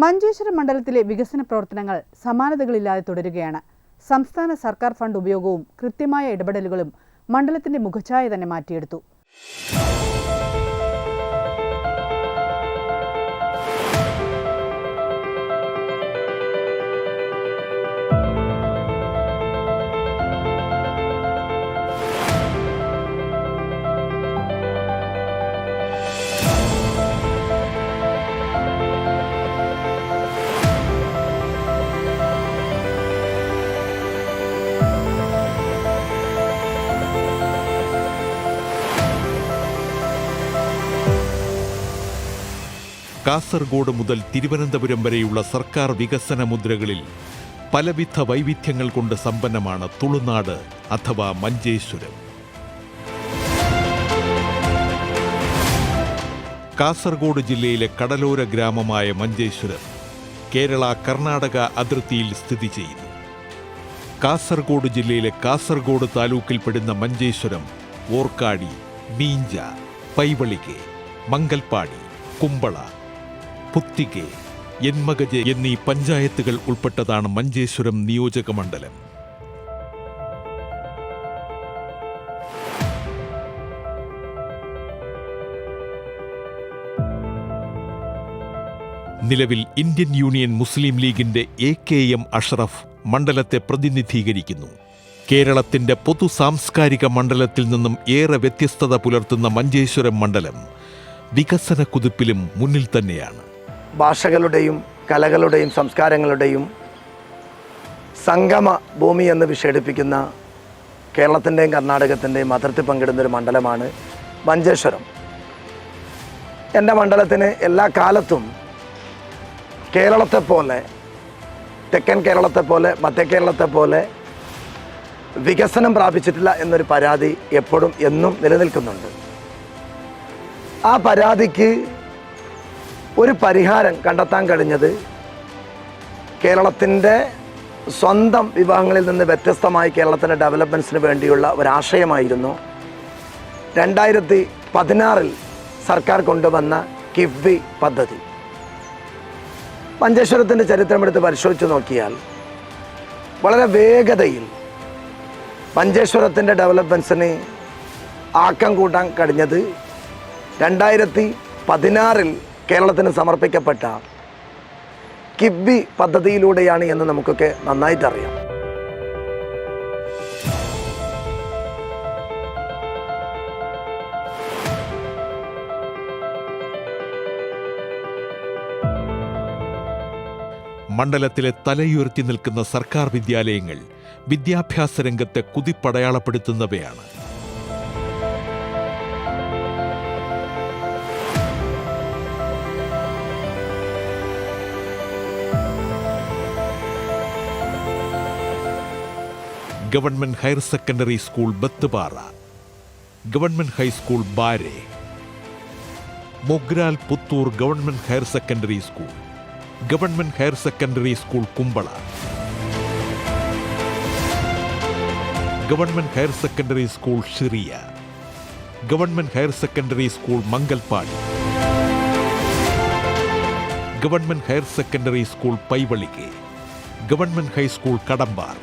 മഞ്ചേശ്വരം മണ്ഡലത്തിലെ വികസന പ്രവർത്തനങ്ങൾ സമാനതകളില്ലാതെ തുടരുകയാണ്. സംസ്ഥാന സർക്കാർ ഫണ്ട് ഉപയോഗവും കൃത്യമായ ഇടപെടലുകളും മണ്ഡലത്തിന്റെ മുഖഛായ തന്നെ മാറ്റിയെടുത്തു. കാസർഗോഡ് മുതൽ തിരുവനന്തപുരം വരെയുള്ള സർക്കാർ വികസന മുദ്രകളിൽ പലവിധ വൈവിധ്യങ്ങൾ കൊണ്ട് സമ്പന്നമാണ് തുളുനാട് അഥവാ മഞ്ചേശ്വരം. കാസർഗോഡ് ജില്ലയിലെ കടലോര ഗ്രാമമായ മഞ്ചേശ്വരം കേരള കർണാടക അതിർത്തിയിൽ സ്ഥിതി ചെയ്യുന്നു. കാസർഗോഡ് ജില്ലയിലെ കാസർഗോഡ് താലൂക്കിൽപ്പെടുന്ന മഞ്ചേശ്വരം ഓർക്കാടി, മീഞ്ച, പൈവളികെ, മംഗൽപാടി, കുമ്പള, പുത്തികെ, എൻമകജെ എന്നീ പഞ്ചായത്തുകൾ ഉൾപ്പെട്ടതാണ് മഞ്ചേശ്വരം നിയോജക മണ്ഡലം. നിലവിൽ ഇന്ത്യൻ യൂണിയൻ മുസ്ലിം ലീഗിന്റെ AKM അഷ്റഫ് മണ്ഡലത്തെ പ്രതിനിധീകരിക്കുന്നു. കേരളത്തിന്റെ പൊതു സാംസ്കാരിക മണ്ഡലത്തിൽ നിന്നും ഏറെ വ്യത്യസ്തത പുലർത്തുന്ന മഞ്ചേശ്വരം മണ്ഡലം വികസന കുതിപ്പിലും മുന്നിൽ തന്നെയാണ്. ഭാഷകളുടെയും കലകളുടെയും സംസ്കാരങ്ങളുടെയും സംഗമ ഭൂമി എന്ന് വിശേഷിപ്പിക്കുന്ന കേരളത്തിൻ്റെയും കർണാടകത്തിൻ്റെയും അതിർത്തി പങ്കിടുന്നൊരു മണ്ഡലമാണ് മഞ്ചേശ്വരം. എൻ്റെ മണ്ഡലത്തിന് എല്ലാ കാലത്തും കേരളത്തെപ്പോലെ, തെക്കൻ കേരളത്തെപ്പോലെ, മധ്യ കേരളത്തെപ്പോലെ വികസനം പ്രാപിച്ചിട്ടില്ല എന്നൊരു പരാതി എപ്പോഴും എന്നും നിലനിൽക്കുന്നുണ്ട്. ആ പരാതിക്ക് ഒരു പരിഹാരം കണ്ടെത്താൻ കഴിഞ്ഞത് കേരളത്തിൻ്റെ സ്വന്തം വിഭാഗങ്ങളിൽ നിന്ന് വ്യത്യസ്തമായി കേരളത്തിൻ്റെ ഡെവലപ്മെൻറ്റ്സിന് വേണ്ടിയുള്ള ഒരാശയമായിരുന്നു 2016 സർക്കാർ കൊണ്ടുവന്ന കിഫ്ബി പദ്ധതി. മഞ്ചേശ്വരത്തിൻ്റെ ചരിത്രമെടുത്ത് പരിശോധിച്ച് നോക്കിയാൽ വളരെ വേഗതയിൽ മഞ്ചേശ്വരത്തിൻ്റെ ഡെവലപ്മെൻറ്റ്സിന് ആക്കം കൂട്ടാൻ കഴിഞ്ഞത് 2016 കേരളത്തിന് സമർപ്പിക്കപ്പെട്ട കിഫ്ബി പദ്ധതിയിലൂടെയാണ് എന്ന് നമുക്കൊക്കെ നന്നായിട്ടറിയാം. മണ്ഡലത്തിലെ തലയുയർത്തി നിൽക്കുന്ന സർക്കാർ വിദ്യാലയങ്ങൾ വിദ്യാഭ്യാസ രംഗത്തെ കുതിപ്പടയാളപ്പെടുത്തുന്നവയാണ്. Government higher secondary school Bathupara, government high school Bare, Mogral Puthur government higher secondary school, government higher secondary school Kumbla, government higher secondary school Shiriya, government higher secondary school Mangalpady, government higher secondary school Paivalike, government high school Kadambar,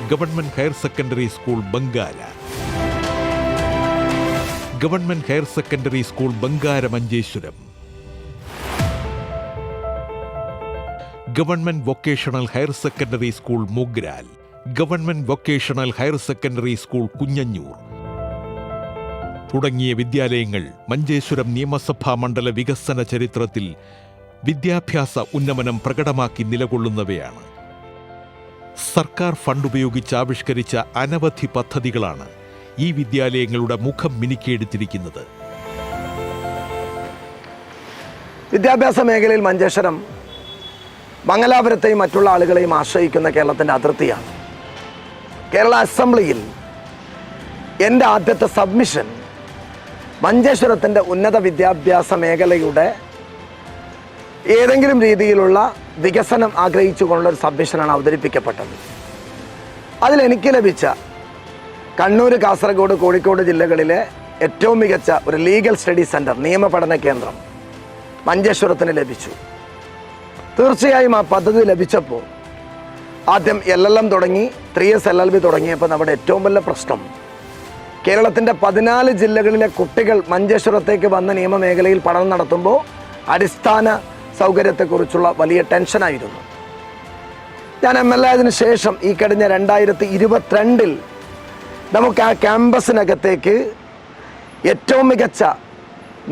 government higher secondary school Bangara, government higher secondary school Bangara Manjeshwaram, government vocational higher secondary school Mogral, government vocational higher secondary school Kunjanjoor തുടങ്ങിയ വിദ്യാലയങ്ങൾ മഞ്ചേശ്വരം നിയമസഭാ മണ്ഡല വികസന ചരിത്രത്തിൽ വിദ്യാഭ്യാസ ഉന്നമനം പ്രകടമാക്കി നിലകൊള്ളുന്നവയാണ്. സർക്കാർ fund ഉപയോഗിച്ച് ആവിഷ്കരിച്ച അനവധി പദ്ധതികളാണ് ഈ വിദ്യാലയങ്ങളുടെ മുഖം മിനുക്കിയെടുത്തിരിക്കുന്നത്. വിദ്യാഭ്യാസ മേഖലയിൽ മഞ്ചേശ്വരം മംഗലാപുരത്തെയും മറ്റുള്ള ആളുകളെയും ആശ്രയിക്കുന്ന കേരളത്തിൻ്റെ അതിർത്തിയാണ്. കേരള അസംബ്ലിയിൽ എൻ്റെ ആദ്യത്തെ സബ്മിഷൻ മഞ്ചേശ്വരത്തിൻ്റെ ഉന്നത വിദ്യാഭ്യാസ മേഖലയുടെ ഏതെങ്കിലും രീതിയിലുള്ള വികസനം ആഗ്രഹിച്ചുകൊണ്ടുള്ള ഒരു സബ്മിഷനാണ് അവതരിപ്പിക്കപ്പെട്ടത്. അതിലെനിക്ക് ലഭിച്ച കണ്ണൂർ, കാസർഗോഡ്, കോഴിക്കോട് ജില്ലകളിലെ ഏറ്റവും മികച്ച ഒരു ലീഗൽ സ്റ്റഡി സെൻറ്റർ, നിയമപഠന കേന്ദ്രം, മഞ്ചേശ്വരത്തിന് ലഭിച്ചു. തീർച്ചയായും ആ പദ്ധതി ലഭിച്ചപ്പോൾ ആദ്യം LLM തുടങ്ങി, 3S LLB തുടങ്ങിയപ്പോൾ നമ്മുടെ ഏറ്റവും വലിയ പ്രശ്നം കേരളത്തിൻ്റെ 14 ജില്ലകളിലെ കുട്ടികൾ മഞ്ചേശ്വരത്തേക്ക് വന്ന നിയമമേഖലയിൽ പഠനം നടത്തുമ്പോൾ അടിസ്ഥാന സൗകര്യത്തെക്കുറിച്ചുള്ള വലിയ ടെൻഷനായിരുന്നു. ഞാൻ MLA ആയതിനു ശേഷം ഈ കഴിഞ്ഞ 2022 നമുക്ക് ആ ക്യാമ്പസിനകത്തേക്ക് ഏറ്റവും മികച്ച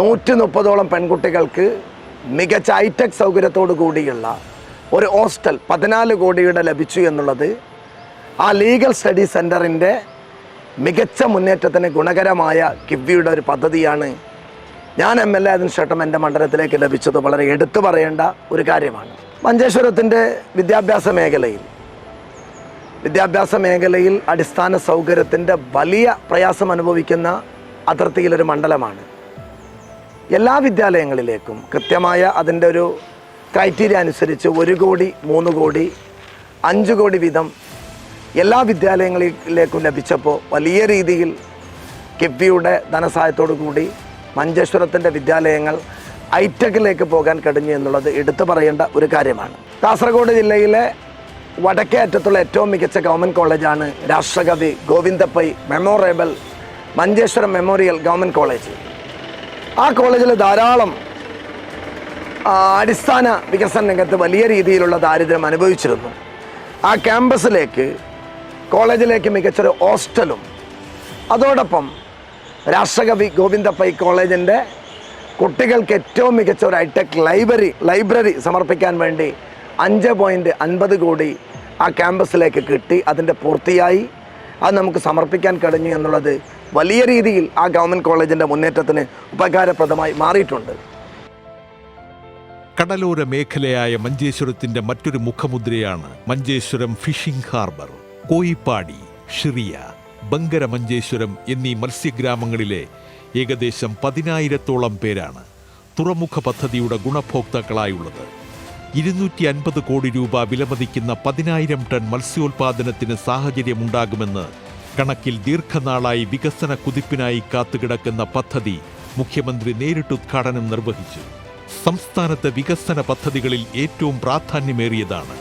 130ഓളം പെൺകുട്ടികൾക്ക് മികച്ച ഹൈടെക് സൗകര്യത്തോടു കൂടിയുള്ള ഒരു ഹോസ്റ്റൽ 14 കോടിയുടെ ലഭിച്ചു എന്നുള്ളത് ആ ലീഗൽ സ്റ്റഡി സെൻറ്ററിൻ്റെ മികച്ച മുന്നേറ്റത്തിന് ഗുണകരമായ കിഫ്ബിയുടെ ഒരു പദ്ധതിയാണ്. ഞാൻ MLA ആയതിനു ശേഷം എൻ്റെ മണ്ഡലത്തിലേക്ക് ലഭിച്ചത് വളരെ എടുത്തു പറയേണ്ട ഒരു കാര്യമാണ്. മഞ്ചേശ്വരത്തിൻ്റെ വിദ്യാഭ്യാസ മേഖലയിൽ അടിസ്ഥാന സൗകര്യത്തിൻ്റെ വലിയ പ്രയാസം അനുഭവിക്കുന്ന അതിർത്തിയിലൊരു മണ്ഡലമാണ്. എല്ലാ വിദ്യാലയങ്ങളിലേക്കും കൃത്യമായ അതിൻ്റെ ഒരു ക്രൈറ്റീരിയ അനുസരിച്ച് 1 കോടി, 3 കോടി, 5 കോടി വീതം എല്ലാ വിദ്യാലയങ്ങളിലേക്കും ലഭിച്ചപ്പോൾ വലിയ രീതിയിൽ കിഫ്ബിയുടെ ധനസഹായത്തോടു കൂടി മഞ്ചേശ്വരത്തിൻ്റെ വിദ്യാലയങ്ങൾ ഹൈടെക്കിലേക്ക് പോകാൻ കഴിഞ്ഞു എന്നുള്ളത് എടുത്തു പറയേണ്ട ഒരു കാര്യമാണ്. കാസർഗോഡ് ജില്ലയിലെ വടക്കേ അറ്റത്തുള്ള ഏറ്റവും മികച്ച ഗവൺമെൻറ് കോളേജാണ് രാഷ്ട്രകവി Govinda Pai memorial Manjeshwaram memorial government college. ആ കോളേജിൽ ധാരാളം അടിസ്ഥാന വികസന രംഗത്ത് വലിയ രീതിയിലുള്ള ദാരിദ്ര്യം അനുഭവിച്ചിരുന്നു. ആ ക്യാമ്പസിലേക്ക്, കോളേജിലേക്ക് മികച്ചൊരു ഹോസ്റ്റലും അതോടൊപ്പം രാഷ്ട്രകവി ഗോവിന്ദപ്പൈ കോളേജിൻ്റെ കുട്ടികൾക്ക് ഏറ്റവും മികച്ച ഒരു ഹൈടെക് ലൈബ്രറി സമർപ്പിക്കാൻ വേണ്ടി 5.50 കോടി ആ ക്യാമ്പസിലേക്ക് കിട്ടി. അതിൻ്റെ പൂർത്തിയായി അത് നമുക്ക് സമർപ്പിക്കാൻ കഴിഞ്ഞു എന്നുള്ളത് വലിയ രീതിയിൽ ആ ഗവൺമെൻറ് കോളേജിൻ്റെ മുന്നേറ്റത്തിന് ഉപകാരപ്രദമായി മാറിയിട്ടുണ്ട്. കടലോര മേഖലയായ മഞ്ചേശ്വരത്തിന്റെ മറ്റൊരു മുഖമുദ്രയാണ് മഞ്ചേശ്വരം ഫിഷിംഗ് ഹാർബർ. കോയിപ്പാടി, ഷിറിയ, ബങ്കര മഞ്ചേശ്വരം എന്നീ മത്സ്യഗ്രാമങ്ങളിലെ ഏകദേശം 10,000-ഓളം പേരാണ് തുറമുഖ പദ്ധതിയുടെ ഗുണഭോക്താക്കളായുള്ളത്. 250 കോടി രൂപ വിലമതിക്കുന്ന 10,000 ടൺ മത്സ്യോൽപാദനത്തിന് സാഹചര്യമുണ്ടാകുമെന്ന് കണക്കിൽ ദീർഘനാളായി വികസന കുതിപ്പിനായി കാത്തുകിടക്കുന്ന പദ്ധതി മുഖ്യമന്ത്രി നേരിട്ട് ഉദ്ഘാടനം നിർവഹിച്ചു. സംസ്ഥാനത്തെ വികസന പദ്ധതികളിൽ ഏറ്റവും പ്രാധാന്യമേറിയതാണ്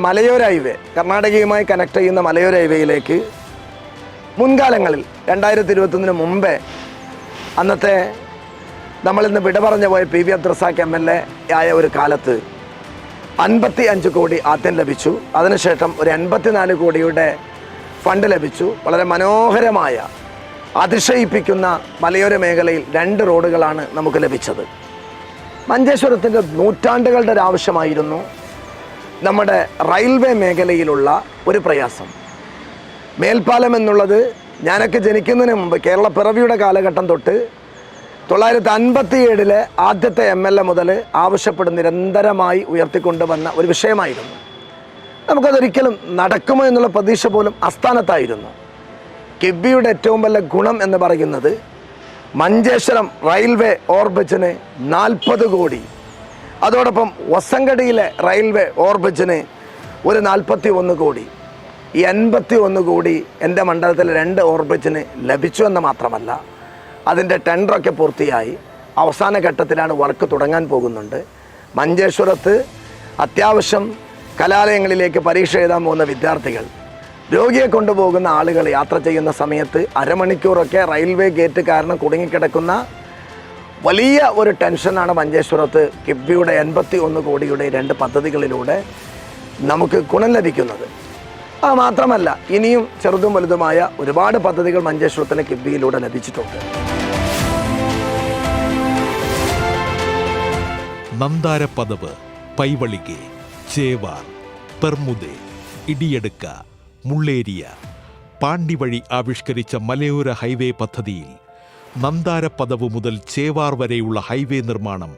മലയോര ഹൈവേ. കർണാടകയുമായി കണക്ട് ചെയ്യുന്ന മലയോര ഹൈവേയിലേക്ക് മുൻകാലങ്ങളിൽ 2021 മുമ്പേ അന്നത്തെ നമ്മളിന്ന് വിട പറഞ്ഞു പോയ PV അബ്ദുറസാഖ് MLA ആയ ഒരു കാലത്ത് 55 കോടി ആദ്യം ലഭിച്ചു. അതിനുശേഷം ഒരു 84 കോടിയുടെ ഫണ്ട് ലഭിച്ചു. വളരെ മനോഹരമായ, അതിശയിപ്പിക്കുന്ന മലയോര മേഖലയിൽ 2 റോഡുകളാണ് നമുക്ക് ലഭിച്ചത്. മഞ്ചേശ്വരത്തിൻ്റെ നൂറ്റാണ്ടുകളുടെ ഒരു ആവശ്യമായിരുന്നു നമ്മുടെ റെയിൽവേ മേഖലയിലുള്ള ഒരു പ്രയാസം. മേൽപ്പാലം എന്നുള്ളത് ഞാനൊക്കെ ജനിക്കുന്നതിന് മുമ്പ് കേരള പിറവിയുടെ കാലഘട്ടം തൊട്ട് 957 ആദ്യത്തെ MLA മുതൽ ആവശ്യപ്പെട്ട് നിരന്തരമായി ഉയർത്തിക്കൊണ്ടുവന്ന ഒരു വിഷയമായിരുന്നു. നമുക്കതൊരിക്കലും നടക്കുമോ എന്നുള്ള പ്രതീക്ഷ പോലും അസ്ഥാനത്തായിരുന്നു. കിഫ്ബിയുടെ ഏറ്റവും വലിയ ഗുണം എന്ന് പറയുന്നത് മഞ്ചേശ്വരം റെയിൽവേ ഓവർബ്രിഡ്ജിന് 40 കോടി, അതോടൊപ്പം വസങ്കടിയിലെ റെയിൽവേ ഓവർബ്രിഡ്ജിന് ഒരു 41 കോടി. ഈ 51 കോടി എൻ്റെ മണ്ഡലത്തിലെ 2 ഓവർബ്രിഡ്ജിന് ലഭിച്ചു എന്ന് മാത്രമല്ല, അതിൻ്റെ ടെൻഡറൊക്കെ പൂർത്തിയായി അവസാന ഘട്ടത്തിലാണ് വർക്ക് തുടങ്ങാൻ പോകുന്നുണ്ട്. മഞ്ചേശ്വരത്ത് അത്യാവശ്യം കലാലയങ്ങളിലേക്ക് പരീക്ഷ എഴുതാൻ പോകുന്ന വിദ്യാർത്ഥികൾ, രോഗിയെ കൊണ്ടുപോകുന്ന ആളുകൾ യാത്ര ചെയ്യുന്ന സമയത്ത് അരമണിക്കൂറൊക്കെ റെയിൽവേ ഗേറ്റ് കാരണം കുടുങ്ങിക്കിടക്കുന്ന വലിയ ഒരു ടെൻഷനാണ് മഞ്ചേശ്വരത്ത് കിഫ്ബിയുടെ 81 കോടിയുടെ 2 പദ്ധതികളിലൂടെ നമുക്ക് ഗുണം ലഭിക്കുന്നത്. അത് മാത്രമല്ല, ഇനിയും ചെറുതും വലുതുമായ ഒരുപാട് പദ്ധതികൾ മഞ്ചേശ്വരത്തിന് കിഫ്ബിയിലൂടെ ലഭിച്ചിട്ടുണ്ട്. നന്താരപ്പദവ്, പൈവളികെ, ചേവാർ, പെർമുദെ, ഇടിയടുക്ക, മുള്ളേരിയ, പാണ്ടി വഴി ആവിഷ്കരിച്ച മലയോര ഹൈവേ പദ്ധതിയിൽ നന്താരപ്പദവ് മുതൽ ചേവാർ വരെയുള്ള ഹൈവേ നിർമ്മാണം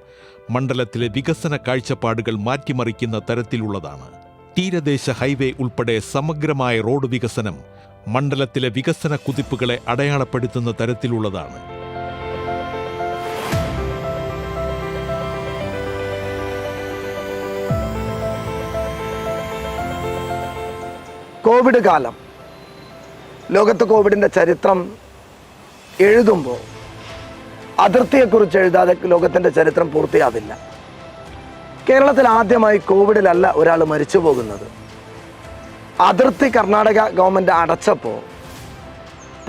മണ്ഡലത്തിലെ വികസന കാഴ്ചപ്പാടുകൾ മാറ്റിമറിക്കുന്ന തരത്തിലുള്ളതാണ്. തീരദേശ ഹൈവേ ഉൾപ്പെടെ സമഗ്രമായ റോഡ് വികസനം മണ്ഡലത്തിലെ വികസന കുതിപ്പുകളെ അടയാളപ്പെടുത്തുന്ന തരത്തിലുള്ളതാണ്. കോവിഡ് കാലം, ലോകത്ത് കോവിഡിൻ്റെ ചരിത്രം എഴുതുമ്പോൾ അതിർത്തിയെക്കുറിച്ച് എഴുതാതെ ലോകത്തിൻ്റെ ചരിത്രം പൂർത്തിയാവില്ല. കേരളത്തിൽ ആദ്യമായി കോവിഡിലല്ല ഒരാൾ മരിച്ചു പോകുന്നത്. അതിർത്തി കർണാടക ഗവൺമെൻറ് അടച്ചപ്പോൾ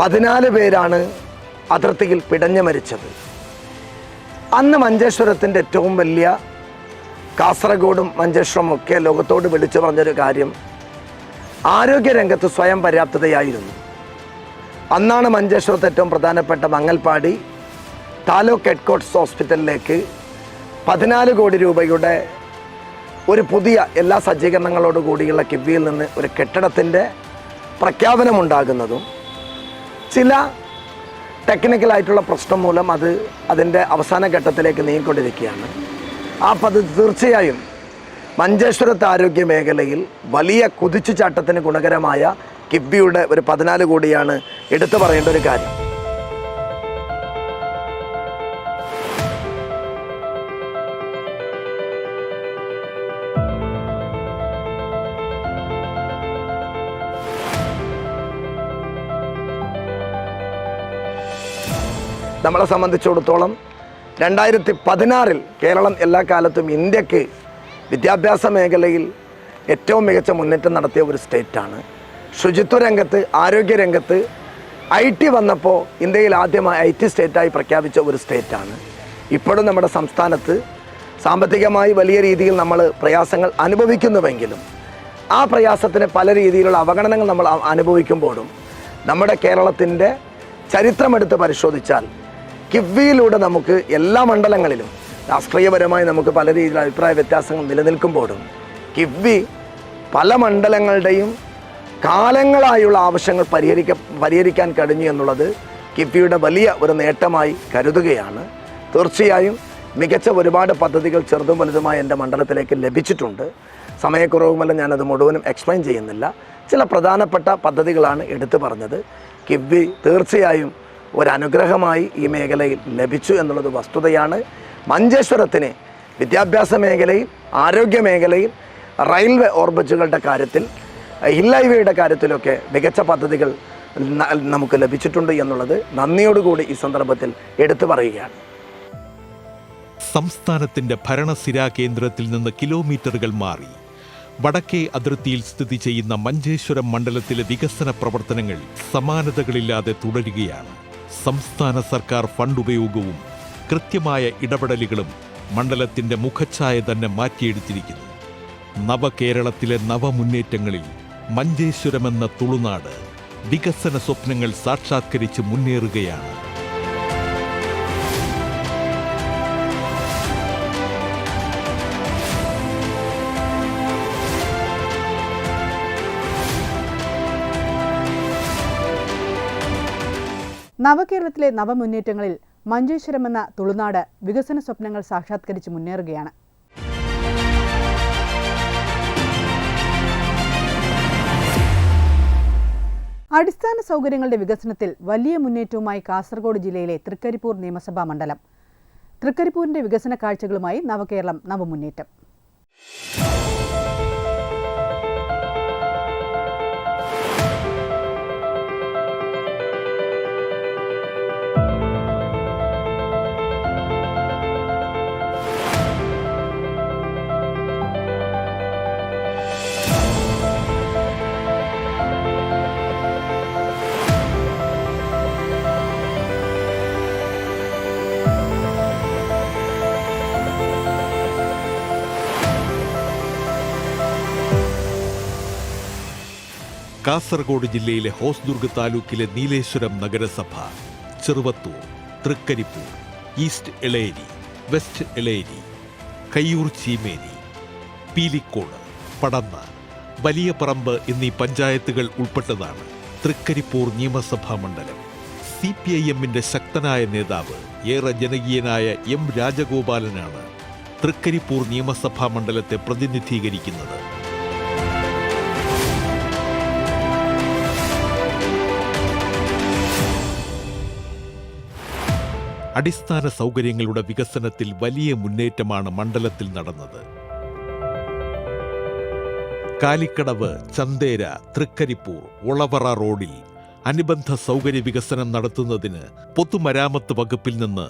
14 പേരാണ് അതിർത്തിയിൽ പിടഞ്ഞു മരിച്ചത്. അന്ന് മഞ്ചേശ്വരത്തിൻ്റെ ഏറ്റവും വലിയ, കാസർഗോഡും മഞ്ചേശ്വരം ഒക്കെ ലോകത്തോട് വിളിച്ചു പറഞ്ഞൊരു കാര്യം ആരോഗ്യരംഗത്ത് സ്വയം പര്യാപ്തതയായിരുന്നു. അന്നാണ് മഞ്ചേശ്വരത്ത് ഏറ്റവും പ്രധാനപ്പെട്ട മങ്ങൽപ്പാടി താലൂക്ക് ഹെഡ്ക്വാർട്ടേഴ്സ് ഹോസ്പിറ്റലിലേക്ക് 14 കോടി രൂപയുടെ ഒരു പുതിയ എല്ലാ സജ്ജീകരണങ്ങളോട് കൂടിയുള്ള കിഫ്ബിയിൽ നിന്ന് ഒരു കെട്ടിടത്തിൻ്റെ പ്രഖ്യാപനമുണ്ടാകുന്നതും ചില ടെക്നിക്കലായിട്ടുള്ള പ്രശ്നം മൂലം അതിൻ്റെ അവസാന ഘട്ടത്തിലേക്ക് നീങ്ങിക്കൊണ്ടിരിക്കുകയാണ്. ആ പദ്ധതി തീർച്ചയായും മഞ്ചേശ്വരത്തെ ആരോഗ്യ മേഖലയിൽ വലിയ കുതിച്ചുചാട്ടത്തിന് ഗുണകരമായ കിഫ്ബിയുടെ ഒരു 14 കോടിയാണ് എടുത്തു പറയേണ്ട ഒരു കാര്യം. നമ്മളെ സംബന്ധിച്ചിടത്തോളം 2016 കേരളം എല്ലാ കാലത്തും ഇന്ത്യക്ക് വിദ്യാഭ്യാസ മേഖലയിൽ ഏറ്റവും മികച്ച മുന്നേറ്റം നടത്തിയ ഒരു സ്റ്റേറ്റാണ്. ശുചിത്വ രംഗത്ത്, ആരോഗ്യരംഗത്ത് IT വന്നപ്പോൾ ഇന്ത്യയിൽ ആദ്യമായി IT സ്റ്റേറ്റായി പ്രഖ്യാപിച്ച ഒരു സ്റ്റേറ്റാണ്. ഇപ്പോഴും നമ്മുടെ സംസ്ഥാനത്ത് സാമ്പത്തികമായി വലിയ രീതിയിൽ നമ്മൾ പ്രയാസങ്ങൾ അനുഭവിക്കുന്നുവെങ്കിലും ആ പ്രയാസത്തിന് പല രീതിയിലുള്ള അവഗണനകൾ നമ്മൾ അനുഭവിക്കുമ്പോഴും നമ്മുടെ കേരളത്തിൻ്റെ ചരിത്രമെടുത്ത് പരിശോധിച്ചാൽ കിഫ്ബിയിലൂടെ നമുക്ക് എല്ലാ മണ്ഡലങ്ങളിലും രാഷ്ട്രീയപരമായി നമുക്ക് പല രീതിയിലുള്ള അഭിപ്രായ വ്യത്യാസങ്ങൾ നിലനിൽക്കുമ്പോഴും കിഫ്ബി പല മണ്ഡലങ്ങളുടെയും കാലങ്ങളായുള്ള ആവശ്യങ്ങൾ പരിഹരിക്കാൻ കഴിഞ്ഞു എന്നുള്ളത് കിഫ്ബിയുടെ വലിയ ഒരു നേട്ടമായി കരുതുകയാണ്. തീർച്ചയായും മികച്ച ഒരുപാട് പദ്ധതികൾ ചെറുതും വലുതുമായി എൻ്റെ മണ്ഡലത്തിലേക്ക് ലഭിച്ചിട്ടുണ്ട്. സമയക്കുറവുമല്ല, ഞാനത് മുഴുവനും എക്സ്പ്ലെയിൻ ചെയ്യുന്നില്ല. ചില പ്രധാനപ്പെട്ട പദ്ധതികളാണ് എടുത്തു പറഞ്ഞത്. കിഫ്ബി തീർച്ചയായും ഒരനുഗ്രഹമായി ഈ മേഖലയിൽ ലഭിച്ചു എന്നുള്ളത് വസ്തുതയാണ്. മഞ്ചേശ്വരത്തിന് വിദ്യാഭ്യാസ മേഖലയിൽ, ആരോഗ്യ മേഖലയിൽ, റെയിൽവേ ഓർബിറ്റുകളുടെ കാര്യത്തിൽ, ഹിൽ ഹൈവേയുടെ കാര്യത്തിലൊക്കെ മികച്ച പദ്ധതികൾ നമുക്ക് ലഭിച്ചിട്ടുണ്ട് എന്നുള്ളത് നന്ദിയോടുകൂടി ഈ സന്ദർഭത്തിൽ എടുത്തു പറയുകയാണ്. സംസ്ഥാനത്തിന്റെ ഭരണസിരാ കേന്ദ്രത്തിൽ നിന്ന് കിലോമീറ്ററുകൾ മാറി വടക്കേ അതിർത്തിയിൽ സ്ഥിതി ചെയ്യുന്ന മഞ്ചേശ്വരം മണ്ഡലത്തിലെ വികസന പ്രവർത്തനങ്ങൾ സമാനതകളില്ലാതെ തുടരുകയാണ്. സംസ്ഥാന സർക്കാർ ഫണ്ട് ഉപയോഗവും കൃത്യമായ ഇടപെടലുകളും മണ്ഡലത്തിന്റെ മുഖച്ഛായ തന്നെ മാറ്റിയെടുത്തിരിക്കുന്നു. നവകേരളത്തിലെ നവമുന്നേറ്റങ്ങളിൽ മഞ്ചേശ്വരമെന്ന തുളുനാട് വികസന സ്വപ്നങ്ങൾ സാക്ഷാത്കരിച്ച് മുന്നേറുകയാണ്. നവകേരളത്തിലെ നവമുന്നേറ്റങ്ങളിൽ മഞ്ചേശ്വരം എന്ന തുളുനാട് വികസന സ്വപ്നങ്ങൾ സാക്ഷാത്കരിച്ച് മുന്നേറുകയാണ്. അടിസ്ഥാന സൗകര്യങ്ങളുടെ വികസനത്തിൽ വലിയ മുന്നേറ്റവുമായി കാസർഗോഡ് ജില്ലയിലെ തൃക്കരിപ്പൂർ നിയമസഭാ മണ്ഡലം. തൃക്കരിപ്പൂരിന്റെ വികസന കാഴ്ചകളുമായി നവകേരളം നവമുന്നേറ്റം. കാസർഗോഡ് ജില്ലയിലെ ഹോസ്ദുർഗ് താലൂക്കിലെ നീലേശ്വരം നഗരസഭ, ചെറുവത്തൂർ, തൃക്കരിപ്പൂർ, ഈസ്റ്റ് എളേരി, വെസ്റ്റ് എളേരി, കയ്യൂർ ചീമേനി, പീലിക്കോട്, പടന്ന, വലിയ പറമ്പ് എന്നീ പഞ്ചായത്തുകൾ ഉൾപ്പെട്ടതാണ് തൃക്കരിപ്പൂർ നിയമസഭാ മണ്ഡലം. CPIM-ന്റെ ശക്തനായ നേതാവ്, ഏറെ ജനകീയനായ M. രാജഗോപാലനാണ് തൃക്കരിപ്പൂർ നിയമസഭാ മണ്ഡലത്തെ പ്രതിനിധീകരിക്കുന്നത്. അടിസ്ഥാന സൗകര്യങ്ങളുടെ വികസനത്തിൽ വലിയ മുന്നേറ്റമാണ് മണ്ഡലത്തിൽ നടന്നത്. കാലിക്കടവ്, ചന്തേര, തൃക്കരിപ്പൂർ, ഒളവറ റോഡിൽ അനുബന്ധ സൗകര്യ വികസനം നടത്തുന്നതിന് പൊതുമരാമത്ത് വകുപ്പിൽ നിന്ന്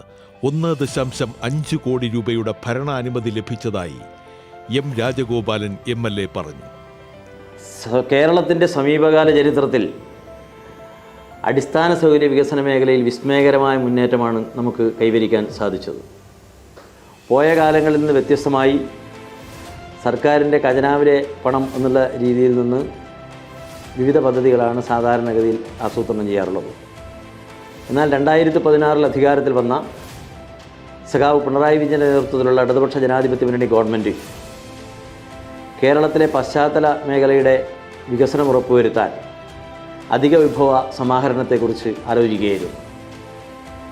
1.5 കോടി രൂപയുടെ ഭരണാനുമതി ലഭിച്ചതായി എം രാജഗോപാലൻ MLA പറഞ്ഞു. കേരളത്തിൻ്റെ സമീപകാല ചരിത്രത്തിൽ അടിസ്ഥാന സൗകര്യ വികസന മേഖലയിൽ വിസ്മയകരമായ മുന്നേറ്റമാണ് നമുക്ക് കൈവരിക്കാൻ സാധിച്ചത്. പോയ കാലങ്ങളിൽ നിന്ന് വ്യത്യസ്തമായി സർക്കാരിൻ്റെ ഖജനാവിലെ പണം എന്നുള്ള രീതിയിൽ നിന്ന് വിവിധ പദ്ധതികളാണ് സാധാരണഗതിയിൽ ആസൂത്രണം ചെയ്യാറുള്ളത്. എന്നാൽ 2016 അധികാരത്തിൽ വന്ന സഖാവ് പിണറായി വിജയൻ്റെ നേതൃത്വത്തിലുള്ള ഇടതുപക്ഷ ജനാധിപത്യ മുന്നണി ഗവൺമെൻറ് കേരളത്തിലെ പശ്ചാത്തല മേഖലയുടെ വികസനം ഉറപ്പുവരുത്താൻ അധിക വിഭവ സമാഹരണത്തെക്കുറിച്ച് ആലോചിക്കുകയായിരുന്നു.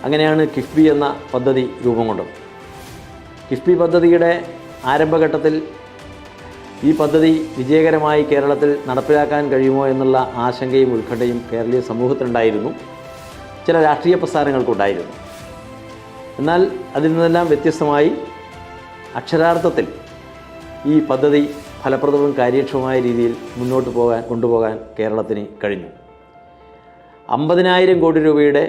അങ്ങനെയാണ് കിഫ്ബി എന്ന പദ്ധതി രൂപം കൊണ്ടത്. കിഫ്ബി പദ്ധതിയുടെ ആരംഭഘട്ടത്തിൽ ഈ പദ്ധതി വിജയകരമായി കേരളത്തിൽ നടപ്പിലാക്കാൻ കഴിയുമോ എന്നുള്ള ആശങ്കയും ഉത്കണ്ഠയും കേരളീയ സമൂഹത്തിനുണ്ടായിരുന്നു, ചില രാഷ്ട്രീയ പ്രസ്ഥാനങ്ങൾക്കുണ്ടായിരുന്നു. എന്നാൽ അതിൽ നിന്നെല്ലാം വ്യത്യസ്തമായി അക്ഷരാർത്ഥത്തിൽ ഈ പദ്ധതി ഫലപ്രദവും കാര്യക്ഷമമായ രീതിയിൽ മുന്നോട്ട് കൊണ്ടുപോകാൻ കേരളത്തിന് കഴിഞ്ഞു. 50,000 കോടി രൂപയുടെ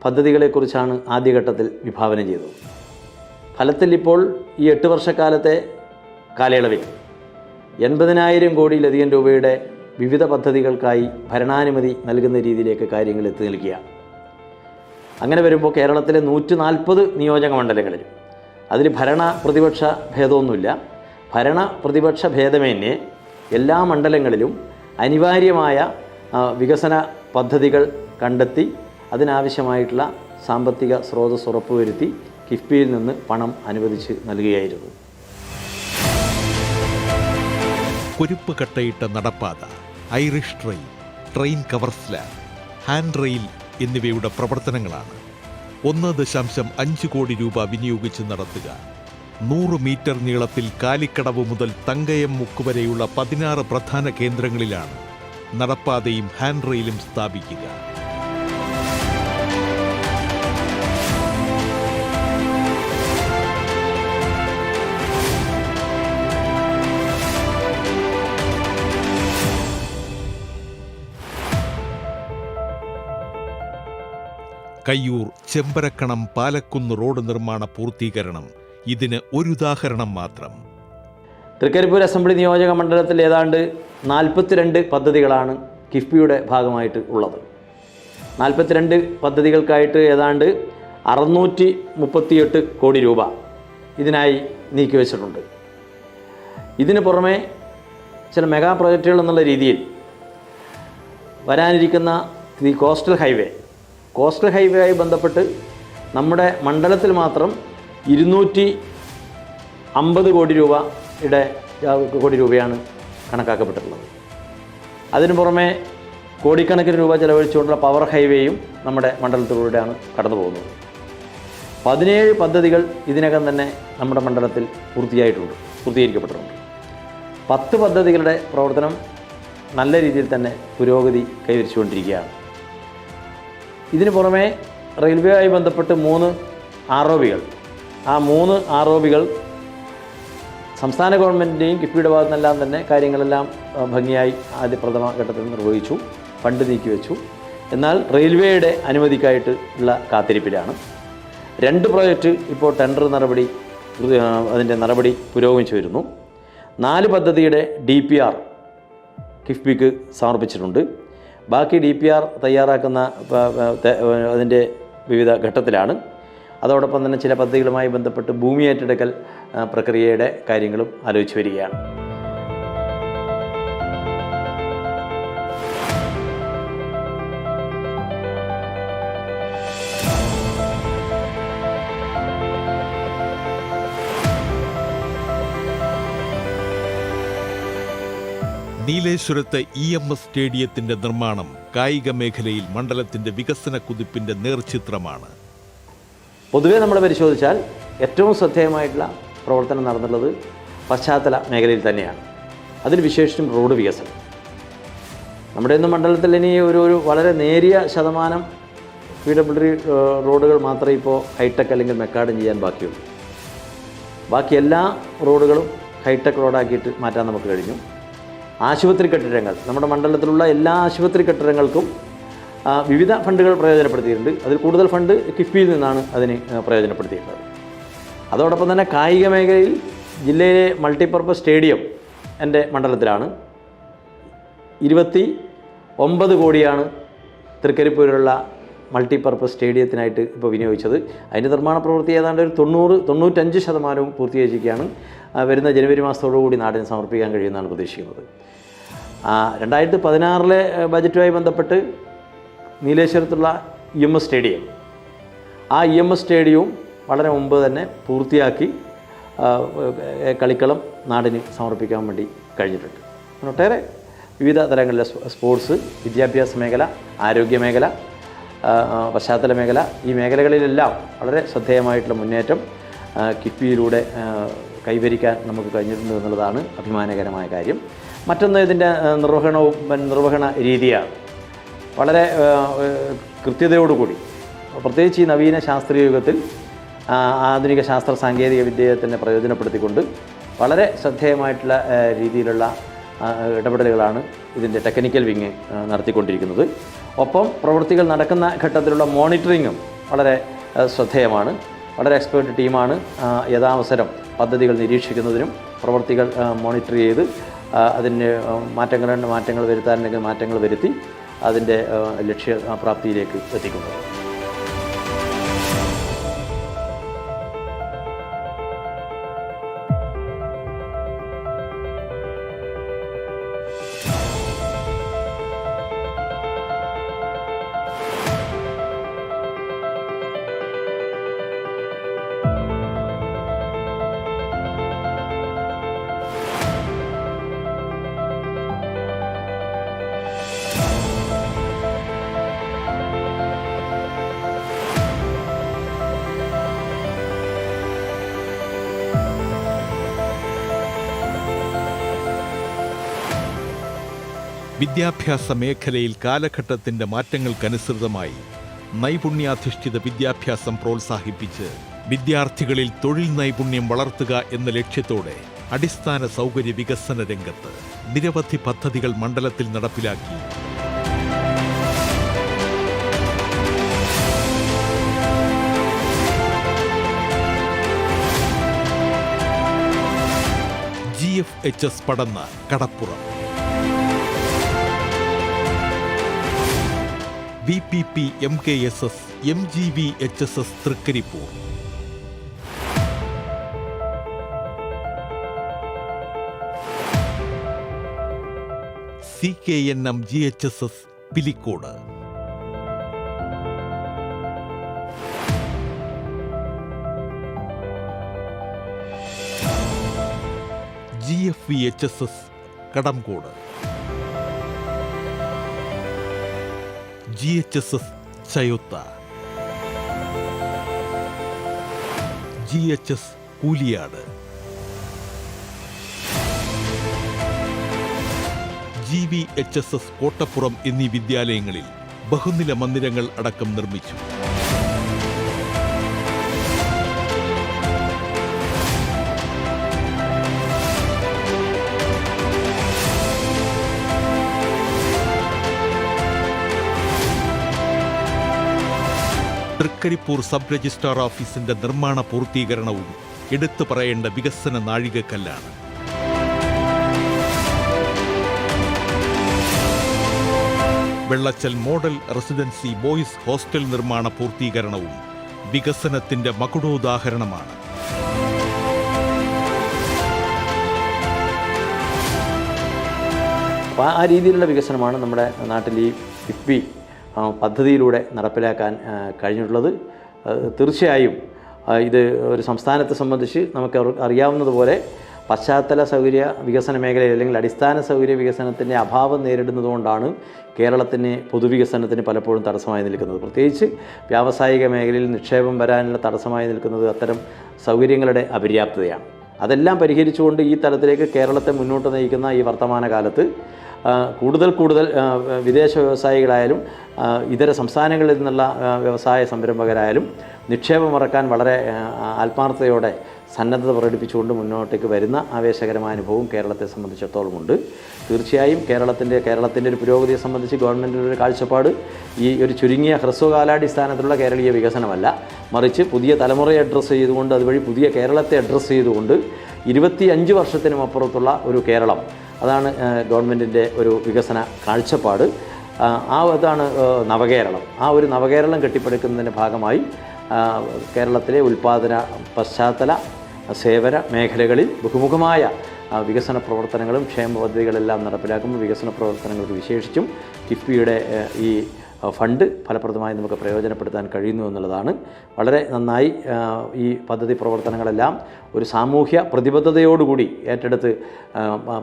പദ്ധതികളെക്കുറിച്ചാണ് ആദ്യഘട്ടത്തിൽ വിഭാവനം ചെയ്തത്. ഫലത്തിൽ ഇപ്പോൾ ഈ 8 വർഷക്കാലത്തെ കാലയളവിൽ 80,000 കോടിയിലധികം രൂപയുടെ വിവിധ പദ്ധതികൾക്കായി ഭരണാനുമതി നൽകുന്ന രീതിയിലേക്ക് കാര്യങ്ങൾ എത്തി നിൽക്കുകയാണ്. അങ്ങനെ വരുമ്പോൾ കേരളത്തിലെ 140 നിയോജക മണ്ഡലങ്ങളിൽ അതിൽ ഭരണ പ്രതിപക്ഷ ഭേദമൊന്നുമില്ല. ഭരണ പ്രതിപക്ഷ ഭേദമന്യേ എല്ലാ മണ്ഡലങ്ങളിലും അനിവാര്യമായ വികസന പദ്ധതികൾ കണ്ടെത്തി അതിനാവശ്യമായിട്ടുള്ള സാമ്പത്തിക സ്രോതസ് ഉറപ്പുവരുത്തി കിഫ്ബിയിൽ നിന്ന് പണം അനുവദിച്ച് നൽകുകയായിരുന്നു. കുരുപ്പ് കട്ടയിട്ട നടപ്പാത, Irish drain cover slab, hand rail എന്നിവയുടെ പ്രവർത്തനങ്ങളാണ് 1.5 കോടി രൂപ വിനിയോഗിച്ച് നടത്തുക. 100 മീറ്റർ നീളത്തിൽ കാലിക്കടവ് മുതൽ തങ്കയം മുക്ക് വരെയുള്ള 16 പ്രധാന കേന്ദ്രങ്ങളിലാണ് നടപ്പാതയും ഹാൻഡ് റെയിലും സ്ഥാപിക്കുക. കയ്യൂർ ചെമ്പരക്കണം പാലക്കുന്ന് റോഡ് നിർമ്മാണ പൂർത്തീകരണം ഇതിന് ഒരു ഉദാഹരണം മാത്രം. തൃക്കരിപ്പൂർ അസംബ്ലി നിയോജക മണ്ഡലത്തിൽ ഏതാണ്ട് 42 പദ്ധതികളാണ് കിഫ്ബിയുടെ ഭാഗമായിട്ട് ഉള്ളത്. 42 പദ്ധതികൾക്കായിട്ട് ഏതാണ്ട് 638 കോടി രൂപ ഇതിനായി നീക്കിവെച്ചിട്ടുണ്ട്. ഇതിന് പുറമെ ചില മെഗാ പ്രോജക്റ്റുകൾ എന്നുള്ള രീതിയിൽ വരാനിരിക്കുന്ന ഈ കോസ്റ്റൽ ഹൈവേയായി ബന്ധപ്പെട്ട് നമ്മുടെ മണ്ഡലത്തിൽ മാത്രം 250 കോടി രൂപയാണ് കണക്കാക്കപ്പെട്ടിട്ടുള്ളത്. അതിനു പുറമെ കോടിക്കണക്കിന് രൂപ ചെലവഴിച്ചുകൊണ്ടുള്ള പവർ ഹൈവേയും നമ്മുടെ മണ്ഡലത്തിലൂടെയാണ് കടന്നു പോകുന്നത്. 17 പദ്ധതികൾ ഇതിനകം തന്നെ നമ്മുടെ മണ്ഡലത്തിൽ പൂർത്തീകരിക്കപ്പെട്ടിട്ടുണ്ട്. 10 പദ്ധതികളുടെ പ്രവർത്തനം നല്ല രീതിയിൽ തന്നെ പുരോഗതി കൈവരിച്ചുകൊണ്ടിരിക്കുകയാണ്. ഇതിനു പുറമെ റെയിൽവേയുമായി ബന്ധപ്പെട്ട് 3 ROBകൾ, ആ 3 ROBകൾ സംസ്ഥാന ഗവൺമെൻറ്റിൻ്റെയും കിഫ്ബിയുടെ ഭാഗത്തു നിന്നെല്ലാം തന്നെ കാര്യങ്ങളെല്ലാം ഭംഗിയായി പ്രഥമ ഘട്ടത്തിൽ നിർവഹിച്ചു, ഫണ്ട് നീക്കിവെച്ചു. എന്നാൽ റെയിൽവേയുടെ അനുമതിക്കായിട്ട് ഉള്ള കാത്തിരിപ്പിലാണ്. 2 പ്രോജക്റ്റ് ഇപ്പോൾ ടെൻഡർ അതിൻ്റെ നടപടി പുരോഗമിച്ചു വരുന്നു. 4 പദ്ധതിയുടെ DPR കിഫ്ബിക്ക് സമർപ്പിച്ചിട്ടുണ്ട്. ബാക്കി DPR തയ്യാറാക്കുന്ന അതിൻ്റെ വിവിധ ഘട്ടത്തിലാണ്. അതോടൊപ്പം തന്നെ ചില പദ്ധതികളുമായി ബന്ധപ്പെട്ട് ഭൂമി ഏറ്റെടുക്കൽ പ്രക്രിയയുടെ കാര്യങ്ങളും ആലോചിച്ച് വരികയാണ്. നീലേശ്വരത്തെ EMS സ്റ്റേഡിയത്തിന്റെ നിർമ്മാണം കായിക മേഖലയിൽ മണ്ഡലത്തിന്റെ വികസന കുതിപ്പിന്റെ നേർചിത്രമാണ്. പൊതുവെ നമ്മൾ പരിശോധിച്ചാൽ ഏറ്റവും ശ്രദ്ധേയമായിട്ടുള്ള പ്രവർത്തനം നടന്നുള്ളത് പശ്ചാത്തല മേഖലയിൽ തന്നെയാണ്. അതിൽ വിശേഷിച്ചും റോഡ് വികസനം. നമ്മുടെ ഇന്ന് മണ്ഡലത്തിൽ ഇനി ഒരു വളരെ നേരിയ ശതമാനം PWD റോഡുകൾ മാത്രമേ ഇപ്പോൾ ഹൈടെക് അല്ലെങ്കിൽ മെക്കാഡം ചെയ്യാൻ ബാക്കിയുള്ളൂ. ബാക്കി എല്ലാ റോഡുകളും ഹൈടെക് റോഡാക്കിയിട്ട് മാറ്റാൻ നമുക്ക് കഴിഞ്ഞു. ആശുപത്രി കെട്ടിടങ്ങൾ, നമ്മുടെ മണ്ഡലത്തിലുള്ള എല്ലാ ആശുപത്രി കെട്ടിടങ്ങൾക്കും വിവിധ ഫണ്ടുകൾ പ്രയോജനപ്പെടുത്തിയിട്ടുണ്ട്. അതിൽ കൂടുതൽ ഫണ്ട് കിഫ്ബിയിൽ നിന്നാണ് അതിന് പ്രയോജനപ്പെടുത്തിയിട്ടുള്ളത്. അതോടൊപ്പം തന്നെ കായിക മേഖലയിൽ ജില്ലയിലെ മൾട്ടിപർപ്പസ് സ്റ്റേഡിയം എൻ്റെ മണ്ഡലത്തിലാണ്. 29 കോടിയാണ് തൃക്കരിപ്പൂരിലുള്ള മൾട്ടിപർപ്പസ് സ്റ്റേഡിയത്തിനായിട്ട് ഇപ്പോൾ വിനിയോഗിച്ചത്. അതിൻ്റെ നിർമ്മാണ പ്രവൃത്തി ഏതാണ്ട് ഒരു 95% പൂർത്തീകരിച്ചിരിക്കുകയാണ്. വരുന്ന ജനുവരി മാസത്തോടുകൂടി നാടിന് സമർപ്പിക്കാൻ കഴിയുമെന്നാണ് പ്രതീക്ഷിക്കുന്നത്. 2016 ബജറ്റുമായി ബന്ധപ്പെട്ട് നീലേശ്വരത്തുള്ള EMS സ്റ്റേഡിയം, ആ EMS സ്റ്റേഡിയവും വളരെ മുമ്പ് തന്നെ പൂർത്തിയാക്കി കളിക്കളം നാടിന് സമർപ്പിക്കാൻ വേണ്ടി കഴിഞ്ഞിട്ടുണ്ട്. ഒട്ടേറെ വിവിധ തലങ്ങളിലെ സ്പോർട്സ്, വിദ്യാഭ്യാസ മേഖല, ആരോഗ്യ മേഖല, പശ്ചാത്തല മേഖല, ഈ മേഖലകളിലെല്ലാം വളരെ ശ്രദ്ധേയമായിട്ടുള്ള മുന്നേറ്റം കിഫ്ബിയിലൂടെ കൈവരിക്കാൻ നമുക്ക് കഴിഞ്ഞിട്ടുണ്ട് എന്നുള്ളതാണ് അഭിമാനകരമായ കാര്യം. മറ്റൊന്ന് ഇതിൻ്റെ നിർവഹണ രീതിയാണ്. വളരെ കൃത്യതയോടുകൂടി, പ്രത്യേകിച്ച് ഈ നവീന ശാസ്ത്രീയ യുഗത്തിൽ ആധുനിക ശാസ്ത്ര സാങ്കേതിക വിദ്യയെ തന്നെ പ്രയോജനപ്പെടുത്തിക്കൊണ്ട് വളരെ ശ്രദ്ധേയമായിട്ടുള്ള രീതിയിലുള്ള ഇടപെടലുകളാണ് ഇതിൻ്റെ ടെക്നിക്കൽ വിങ് നടത്തിക്കൊണ്ടിരിക്കുന്നത്. ഒപ്പം പ്രവൃത്തികൾ നടക്കുന്ന ഘട്ടത്തിലുള്ള മോണിറ്ററിങ്ങും വളരെ ശ്രദ്ധേയമാണ്. വളരെ എക്സ്പേർട്ട് ടീമാണ് യഥാവസരം പദ്ധതികൾ നിരീക്ഷിക്കുന്നതിനും പ്രവൃത്തികൾ മോണിറ്റർ ചെയ്ത് അതിന് മാറ്റങ്ങൾ വരുത്താനുണ്ടെങ്കിൽ മാറ്റങ്ങൾ വരുത്തി അതിൻ്റെ ലക്ഷ്യപ്രാപ്തിയിലേക്ക് എത്തിക്കുന്നത്. വിദ്യാഭ്യാസ മേഖലയിൽ കാലഘട്ടത്തിന്റെ മാറ്റങ്ങൾക്കനുസൃതമായി നൈപുണ്യാധിഷ്ഠിത വിദ്യാഭ്യാസം പ്രോത്സാഹിപ്പിച്ച് വിദ്യാർത്ഥികളിൽ തൊഴിൽ നൈപുണ്യം വളർത്തുക എന്ന ലക്ഷ്യത്തോടെ അടിസ്ഥാന സൗകര്യ വികസന രംഗത്ത് നിരവധി പദ്ധതികൾ മണ്ഡലത്തിൽ നടപ്പിലാക്കി. GFHS പടന്ന കടപ്പുറം, VPP MKSS MGVHSS Trikaripur, CKNM GHSS Pilicode, GFVHSS കടംകോട്, GHSS ചയോത്ത, GHS കൂലിയാട്, GVHSS Kottappuram എന്നീ വിദ്യാലയങ്ങളിൽ ബഹുനില മന്ദിരങ്ങൾ അടക്കം നിർമ്മിച്ചു. തൃക്കരിപ്പൂർ സബ് രജിസ്ട്രാർ ഓഫീസിന്റെ നിർമ്മാണ പൂർത്തീകരണവും എടുത്തു പറയേണ്ട വികസന നാഴികക്കല്ലാണ്. വെള്ളച്ചൽ മോഡൽ റെസിഡൻസി ബോയ്സ് ഹോസ്റ്റൽ നിർമ്മാണ പൂർത്തീകരണവും വികസനത്തിന്റെ മകുടോദാഹരണമാണ്. അപ്പോൾ ആ രീതിയിലുള്ള വികസനമാണ് നമ്മുടെ നാട്ടിൽ ഈ കിഫ്ബി പദ്ധതിയിലൂടെ നടപ്പിലാക്കാൻ കഴിഞ്ഞിട്ടുള്ളത്. തീർച്ചയായും ഇത് ഒരു സംസ്ഥാനത്തെ സംബന്ധിച്ച് നമുക്ക് അറിയാവുന്നതുപോലെ പശ്ചാത്തല സൗകര്യ വികസന മേഖലയിൽ അല്ലെങ്കിൽ അടിസ്ഥാന സൗകര്യ വികസനത്തിൻ്റെ അഭാവം നേരിടുന്നതുകൊണ്ടാണ് കേരളത്തിന് പൊതുവികസനത്തിന് പലപ്പോഴും തടസ്സമായി നിൽക്കുന്നത്. പ്രത്യേകിച്ച് വ്യാവസായിക മേഖലയിൽ നിക്ഷേപം വരാനുള്ള തടസ്സമായി നിൽക്കുന്നത് അത്തരം സൗകര്യങ്ങളുടെ അപര്യാപ്തതയാണ്. അതെല്ലാം പരിഹരിച്ചുകൊണ്ട് ഈ തലത്തിലേക്ക് കേരളത്തെ മുന്നോട്ട് നയിക്കുന്ന ഈ വർത്തമാനകാലത്ത് കൂടുതൽ വിദേശ വ്യവസായികളായാലും ഇതര സംസ്ഥാനങ്ങളിൽ നിന്നുള്ള വ്യവസായ സംരംഭകരായാലും നിക്ഷേപം ഇറക്കാൻ വളരെ ആത്മാർത്ഥതയോടെ സന്നദ്ധത പ്രകടിപ്പിച്ചുകൊണ്ട് മുന്നോട്ടേക്ക് വരുന്ന ആവേശകരമായ അനുഭവം കേരളത്തെ സംബന്ധിച്ചിടത്തോളം ഉണ്ട്. തീർച്ചയായും കേരളത്തിൻ്റെ ഒരു പുരോഗതിയെ സംബന്ധിച്ച് ഗവൺമെൻറ്റിൻ്റെ ഒരു കാഴ്ചപ്പാട് ഈ ഒരു ചുരുങ്ങിയ ഹ്രസ്വകാലാടിസ്ഥാനത്തിലുള്ള കേരളീയ വികസനമല്ല, മറിച്ച് പുതിയ തലമുറയെ അഡ്രസ്സ് ചെയ്തുകൊണ്ട് അതുവഴി പുതിയ കേരളത്തെ അഡ്രസ്സ് ചെയ്തുകൊണ്ട് 25 വർഷത്തിനും അപ്പുറത്തുള്ള ഒരു കേരളം, അതാണ് ഗവൺമെൻറ്റിൻ്റെ ഒരു വികസന കാഴ്ചപ്പാട്. അതാണ് നവകേരളം. ആ ഒരു നവകേരളം കെട്ടിപ്പടുക്കുന്നതിൻ്റെ ഭാഗമായി കേരളത്തിലെ ഉൽപ്പാദന പശ്ചാത്തല സേവന മേഖലകളിൽ ബഹുമുഖമായ വികസന പ്രവർത്തനങ്ങളും ക്ഷേമ പദ്ധതികളെല്ലാം നടപ്പിലാക്കുമ്പോൾ വികസന പ്രവർത്തനങ്ങൾക്ക് വിശേഷിച്ചും കിഫ്ബിയുടെ ഈ ഫണ്ട് ഫലപ്രദമായി നമുക്ക് പ്രയോജനപ്പെടുത്താൻ കഴിയുന്നു എന്നുള്ളതാണ്. വളരെ നന്നായി ഈ പദ്ധതി പ്രവർത്തനങ്ങളെല്ലാം ഒരു സാമൂഹ്യ പ്രതിബദ്ധതയോടുകൂടി ഏറ്റെടുത്ത്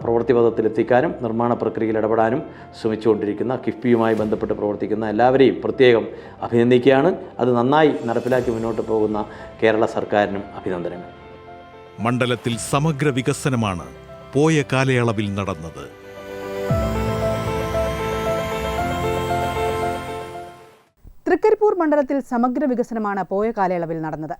പ്രവൃത്തിപഥത്തിലെത്തിക്കാനും നിർമ്മാണ പ്രക്രിയയിൽ ഇടപെടാനും ശ്രമിച്ചുകൊണ്ടിരിക്കുന്ന കിഫ്ബിയുമായി ബന്ധപ്പെട്ട് പ്രവർത്തിക്കുന്ന എല്ലാവരെയും പ്രത്യേകം അഭിനന്ദിക്കുകയാണ്. അത് നന്നായി നടപ്പിലാക്കി മുന്നോട്ട് പോകുന്ന കേരള സർക്കാരിനും അഭിനന്ദനങ്ങൾ. മണ്ഡലത്തിൽ സമഗ്ര വികസനമാണ് പോയ കാലയളവിൽ നടന്നത്. തൃക്കരിപ്പൂർ മണ്ഡലത്തിൽ സമഗ്ര വികസനമാണ് പോയ കാലയളവിൽ നടന്നത്.